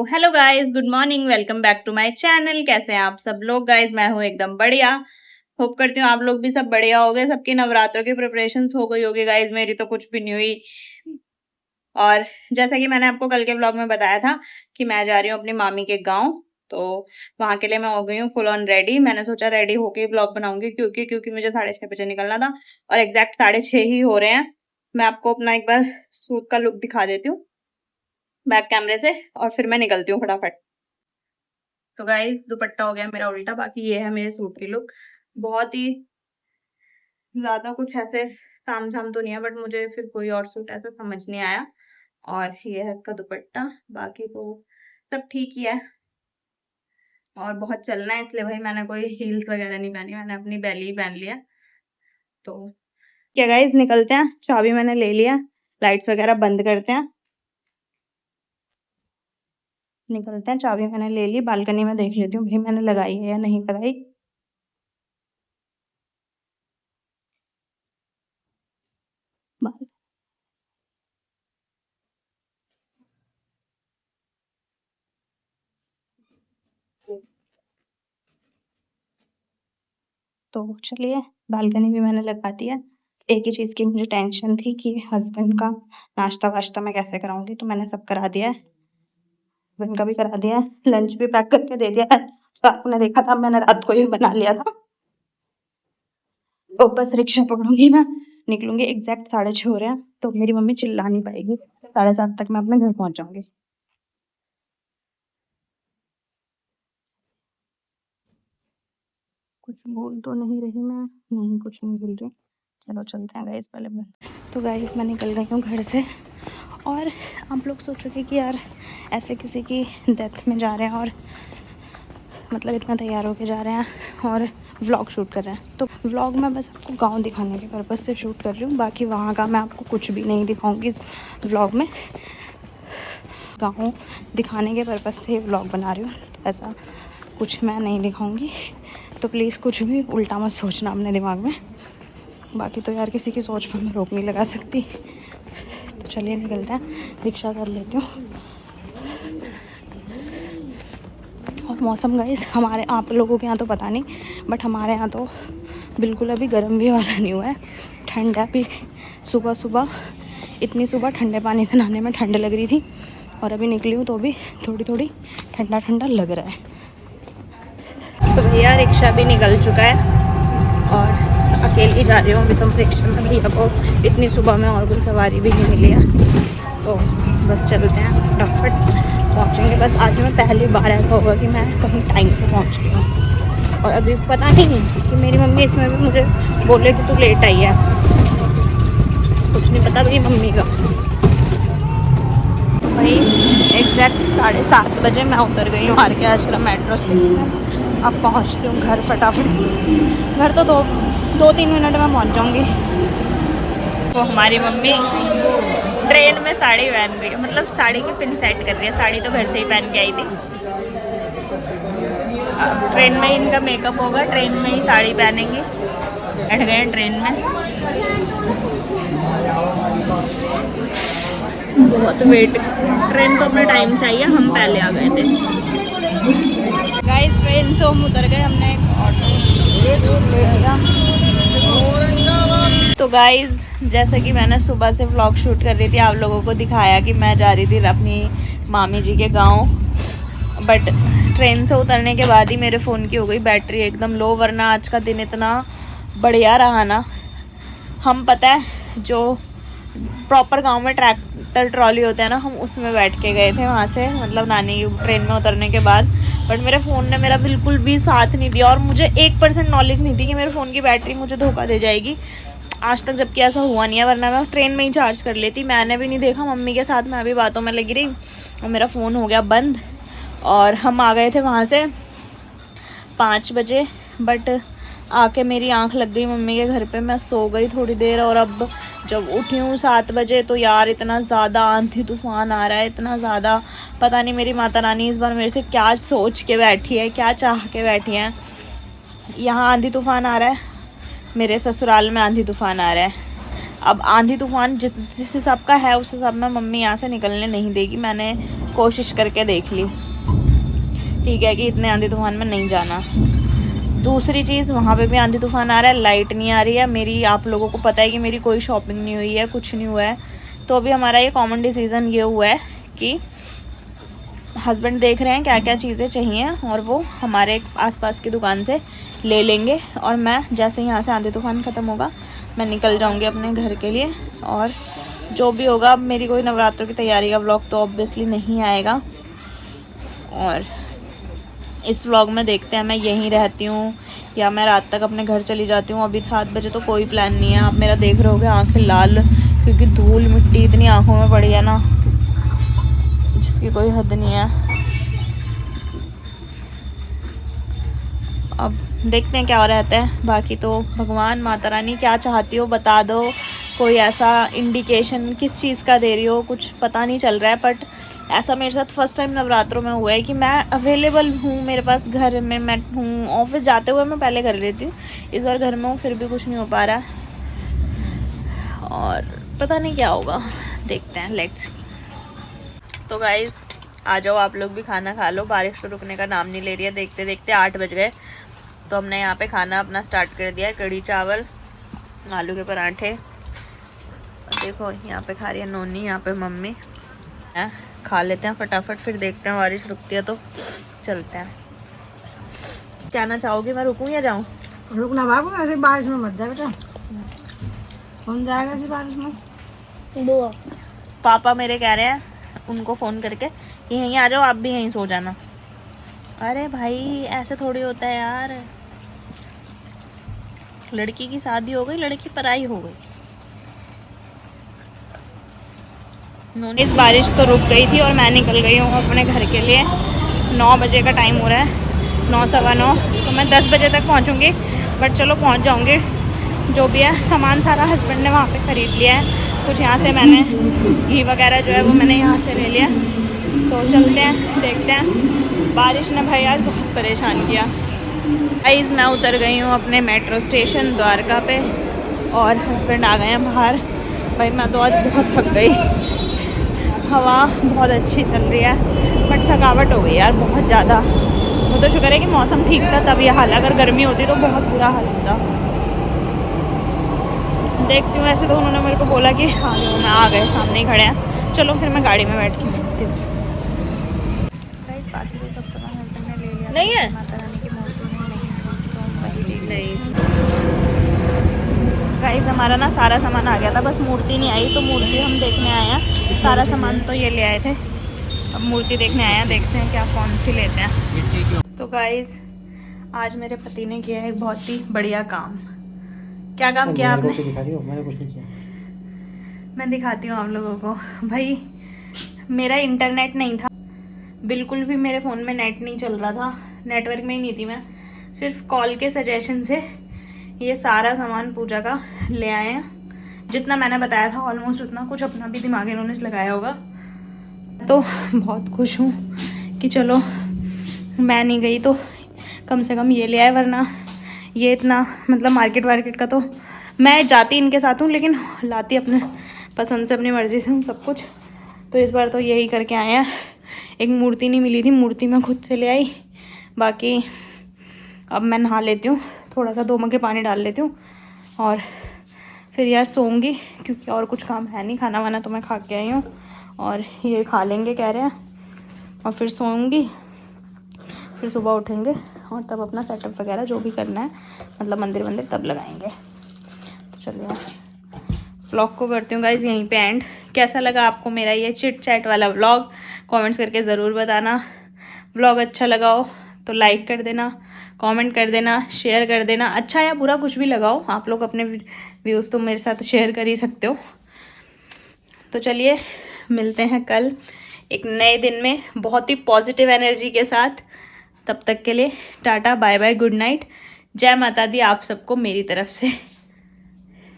Hello guys, good morning, welcome back to my channel. कैसे हैं आप सब लोग गाइस? मैं हूँ एकदम बढ़िया। होप करती हूँ आप लोग भी सब बढ़िया हो गए। सबकी नवरात्रों की प्रिपरेशंस हो गई होगी गाइस, मेरी तो कुछ भी नहीं हुई। और जैसा कि मैंने आपको कल के व्लॉग में बताया था कि मैं जा रही हूँ अपनी मामी के गाँव, तो वहाँ के लिए मैं हो गई हूँ फुल ऑन रेडी। मैंने सोचा रेडी होके ही व्लॉग बनाऊंगी क्योंकि मुझे 6:30 बजे निकलना था और एग्जैक्ट 6:30 ही हो रहे हैं। मैं आपको अपना एक बार सूट का लुक दिखा देती हूँ बैक कैमरे से और फिर मैं निकलती हूँ फटाफट। तो गाइस दुपट्टा हो गया मेरा उल्टा, बाकी ये है मेरे सूट की लुक। बहुत ही ज्यादा कुछ ऐसे ताम झाम तो नहीं है, बट मुझे फिर कोई और सूट ऐसा समझ नहीं आया। और ये है इसका दुपट्टा, बाकी तो सब ठीक ही है। और बहुत चलना है इसलिए भाई मैंने कोई हील्स वगैरह नहीं पहनी, मैंने अपनी बैली ही पहन लिया। तो क्या गाइस, निकलते हैं। चाबी मैंने ले लिया, लाइट्स वगैरह बंद करते हैं, निकलते हैं। चाबी मैंने ले ली, बालकनी में देख लेती हूँ भाई मैंने लगाई है या नहीं लगाई। तो चलिए, बालकनी भी मैंने लगा दी है। एक ही चीज़ की मुझे टेंशन थी कि हस्बैंड का नाश्ता-वाश्ता मैं कैसे कराऊँगी, तो मैंने सब करा दिया है। हस्बैंड का भी करा दिया है, लंच भी पैक करके दे दिया है। तो आपने देखा था मैंने रात को ही बना लिया था। तो बस रिक्शा पकड़ूँगी मैं, निकलूँगी। एग्ज़ैक्ट 6:30 हो रहे हैं, तो मेरी मम्मी चिल्ला नहीं पाएगी। 7:30 तक मैं अपने घर पहुँच जाऊँगी। कुछ बोल तो नहीं रही मैं, नहीं कुछ नहीं बोल रही। चलो चलते हैं गाइस पहले मैं। तो गाइस मैं निकल गई हूँ घर से, और आप लोग सोचोगे कि यार ऐसे किसी की डेथ में जा रहे हैं और मतलब इतना तैयार होके जा रहे हैं और व्लॉग शूट कर रहे हैं। तो व्लॉग मैं बस आपको गांव दिखाने के पर्पज़ से शूट कर रही हूँ, बाकी वहाँ का मैं आपको कुछ भी नहीं दिखाऊंगी इस व्लॉग में। गाँव दिखाने के पर्पज़ से व्लॉग बना रही हूँ, तो ऐसा कुछ मैं नहीं दिखाऊँगी। तो प्लीज़ कुछ भी उल्टा मत सोचना अपने दिमाग में। बाकी तो यार किसी की सोच पर मैं रोक नहीं लगा सकती। तो चलिए निकलते हैं, रिक्शा कर लेती हूँ। और मौसम गाइस हमारे आप लोगों के यहाँ तो पता नहीं, बट हमारे यहाँ तो बिल्कुल अभी गर्म भी वाला नहीं हुआ है। ठंडा भी, सुबह सुबह इतनी सुबह ठंडे पानी से नहाने में ठंड लग रही थी, और अभी निकली हूँ तो भी थोड़ी थोड़ी ठंडा ठंडा लग रहा है। तो भैया रिक्शा भी निकल चुका है और अकेली जा रही हूँ अभी तो रिक्शा में। भैया को इतनी सुबह में और कोई सवारी भी नहीं मिली है, तो बस चलते हैं फटाफट पहुँचेंगे। बस आज मैं पहली बार ऐसा होगा कि मैं कहीं टाइम से पहुँच गई हूँ। और अभी पता नहीं कि मेरी मम्मी इसमें भी मुझे बोले कि तू लेट आई है, कुछ नहीं पता भाई मम्मी का। तो भाई एग्जैक्ट 7:30 बजे मैं उतर गई हूँ आर के आश्रम मेट्रो स्टेशन में। अब पहुँचती हूँ घर फटाफट। घर तो 2-3 मिनट में पहुँच जाऊँगी। तो हमारी मम्मी ट्रेन में साड़ी पहन रही है, मतलब साड़ी की पिन सेट कर रही है। साड़ी तो घर से ही पहन के आई थी। अब ट्रेन में ही इनका मेकअप होगा, ट्रेन में ही साड़ी पहनेंगी। बैठ गए ट्रेन में, बहुत वेट। ट्रेन तो अपने टाइम से आई है, हम पहले आ गए थे। गाइस ट्रेन से हम उतर गए, हमने एक ऑटो ले लिया। तो गाइस जैसे कि मैंने सुबह से व्लॉग शूट कर रही थी, आप लोगों को दिखाया कि मैं जा रही थी अपनी मामी जी के गांव, बट ट्रेन से उतरने के बाद ही मेरे फ़ोन की हो गई बैटरी एकदम लो। वरना आज का दिन इतना बढ़िया रहा ना। हम पता है जो प्रॉपर गांव में ट्रैक्टर ट्रॉली होते हैं ना, हम उसमें बैठ के गए थे वहाँ से, मतलब नानी ट्रेन में उतरने के बाद। बट मेरे फ़ोन ने मेरा बिल्कुल भी साथ नहीं दिया, और मुझे 1% नॉलेज नहीं थी कि मेरे फ़ोन की बैटरी मुझे धोखा दे जाएगी। आज तक जबकि ऐसा हुआ नहीं है, वरना मैं ट्रेन में ही चार्ज कर लेती। मैंने भी नहीं देखा, मम्मी के साथ मैं भी बातों में लगी रही और मेरा फ़ोन हो गया बंद। और हम आ गए थे वहाँ से 5 बजे, बट आके मेरी आंख लग गई मम्मी के घर पे। मैं सो गई थोड़ी देर, और अब जब उठी हूँ 7 बजे तो यार इतना ज़्यादा आंधी तूफान आ रहा है, इतना ज़्यादा। पता नहीं मेरी माता रानी इस बार मेरे से क्या सोच के बैठी है, क्या चाह के बैठी है। यहाँ आंधी तूफान आ रहा है, मेरे ससुराल में आंधी तूफान आ रहा है। अब आंधी तूफान जिस हिसाब का है उस हिसाब में मम्मी यहाँ से निकलने नहीं देगी। मैंने कोशिश करके देख ली, ठीक है, कि इतने आंधी तूफान में नहीं जाना। दूसरी चीज़, वहाँ पे भी आंधी तूफान आ रहा है, लाइट नहीं आ रही है मेरी। आप लोगों को पता है कि मेरी कोई शॉपिंग नहीं हुई है, कुछ नहीं हुआ है। तो अभी हमारा ये कॉमन डिसीज़न ये हुआ है कि हस्बैंड देख रहे हैं क्या क्या चीज़ें चाहिए और वो हमारे आसपास की दुकान से ले लेंगे। और मैं जैसे यहाँ से आंधी तूफान ख़त्म होगा मैं निकल जाऊँगी अपने घर के लिए। और जो भी होगा, अब मेरी कोई नवरात्रों की तैयारी का व्लॉग तो ऑब्वियसली नहीं आएगा। और इस व्लॉग में देखते हैं मैं यहीं रहती हूँ या मैं रात तक अपने घर चली जाती हूँ। अभी 7 बजे तो कोई प्लान नहीं है। आप मेरा देख रहे होगे आँखें लाल, क्योंकि धूल मिट्टी इतनी आँखों में पड़ी है ना, जिसकी कोई हद नहीं है। अब देखते हैं क्या हो रहता है। बाकी तो भगवान माता रानी क्या चाहती हो बता दो, कोई ऐसा इंडिकेशन किस चीज़ का दे रही हो, कुछ पता नहीं चल रहा है। बट ऐसा मेरे साथ फर्स्ट टाइम नवरात्रों में हुआ है कि मैं अवेलेबल हूँ, मेरे पास घर में मैं हूँ। ऑफिस जाते हुए मैं पहले कर लेती हूँ, इस बार घर में हूँ फिर भी कुछ नहीं हो पा रहा है। और पता नहीं क्या होगा, देखते हैं, लेट्स सी। तो गाइज़ आ जाओ आप लोग भी खाना खा लो, बारिश तो रुकने का नाम नहीं ले रही है। देखते देखते 8 बज गए तो हमने यहाँ पे खाना अपना स्टार्ट कर दिया है। कढ़ी चावल, आलू के पराठे, देखो यहाँ पे खा रही है नोनी, यहाँ पे मम्मी। खा लेते हैं फटाफट, फिर देखते हैं बारिश रुकती है तो चलते हैं। क्या ना चाहोगे, मैं रुकूं या जाऊं? रुकना बाबू, ऐसे बारिश में मत जा बेटा, कौन जाएगा ऐसी बारिश में। पापा मेरे कह रहे हैं उनको फ़ोन करके कि यहीं आ जाओ, आप भी यहीं सो जाना। अरे भाई ऐसे थोड़ी होता है यार, लड़की की शादी हो गई, लड़की पराई हो गई। इस बारिश तो रुक गई थी और मैं निकल गई हूँ अपने घर के लिए। 9 बजे का टाइम हो रहा है, 9 सवा 9, तो मैं 10 बजे तक पहुँचूँगी। बट चलो पहुँच जाऊँगी, जो भी है। सामान सारा हस्बैंड ने वहाँ पे ख़रीद लिया है। कुछ यहाँ से मैंने घी वगैरह जो है वो मैंने यहाँ से ले लिया। तो चलते हैं, देखते हैं। बारिश ने भाई आज बहुत परेशान किया। गाइस मैं उतर गई हूँ अपने मेट्रो स्टेशन द्वारका पे और हस्बैंड आ गए हैं बाहर। भाई मैं तो आज बहुत थक गई, हवा बहुत अच्छी चल रही है बट थकावट हो गई यार बहुत ज़्यादा। वो तो शुक्र है कि मौसम ठीक था तब ये हाल, अगर गर्मी होती तो बहुत बुरा हाल होता। देखती हूँ, वैसे तो उन्होंने मेरे को बोला कि हाँ जो मैं आ गए, सामने ही खड़े हैं। चलो फिर मैं गाड़ी में बैठ के बैठती हूँ। बाकी तो सब सामान हमने ले लिया, नहीं है माता रानी की मूर्ति नहीं। गाइस हमारा ना सारा सामान आ गया था, बस मूर्ति नहीं आई, तो मूर्ति हम देखने आए हैं। सारा सामान तो ये ले आए थे, अब मूर्ति देखने आए हैं। देखते हैं क्या कौन सी लेते हैं। तो गाइस आज मेरे पति ने किया है एक बहुत ही बढ़िया काम। क्या काम किया आपने? मैंने कुछ नहीं किया। मैं दिखाती हूँ आप लोगों को। भाई मेरा इंटरनेट नहीं था बिल्कुल भी, मेरे फ़ोन में नेट नहीं चल रहा था, नेटवर्क में ही नहीं थी मैं। सिर्फ कॉल के सजेशन से ये सारा सामान पूजा का ले आए हैं। जितना मैंने बताया था ऑलमोस्ट उतना, कुछ अपना भी दिमाग इन्होंने लगाया होगा। तो बहुत खुश हूँ कि चलो मैं नहीं गई तो कम से कम ये ले आए, वरना ये इतना मतलब मार्केट वार्केट का तो मैं जाती इनके साथ हूँ, लेकिन लाती अपने पसंद से, अपनी मर्ज़ी से हूँ सब कुछ। तो इस बार तो यही करके आए हैं। एक मूर्ति नहीं मिली थी, मूर्ति मैं खुद से ले आई। बाकी अब मैं नहा लेती हूँ, थोड़ा सा 2 मग्गे पानी डाल लेती हूँ और फिर यार सोऊंगी, क्योंकि और कुछ काम है नहीं। खाना वाना तो मैं खा के आई हूँ और ये खा लेंगे कह रहे हैं, और फिर सोऊंगी। फिर सुबह उठेंगे और तब अपना सेटअप वगैरह जो भी करना है, मतलब मंदिर वंदिर तब लगाएंगे। तो चलिए व्लॉग को करती हूँ गाइज़ यहीं पे एंड। कैसा लगा आपको मेरा ये चिट चैट वाला व्लॉग, कमेंट्स करके ज़रूर बताना। व्लॉग अच्छा लगा हो तो लाइक कर देना, कमेंट कर देना, शेयर कर देना। अच्छा या बुरा कुछ भी लगाओ, आप लोग अपने व्यूज़ तो मेरे साथ शेयर कर ही सकते हो। तो चलिए मिलते हैं कल एक नए दिन में बहुत ही पॉजिटिव एनर्जी के साथ। तब तक के लिए tata bye bye, good night, जय माता दी आप सबको मेरी तरफ से।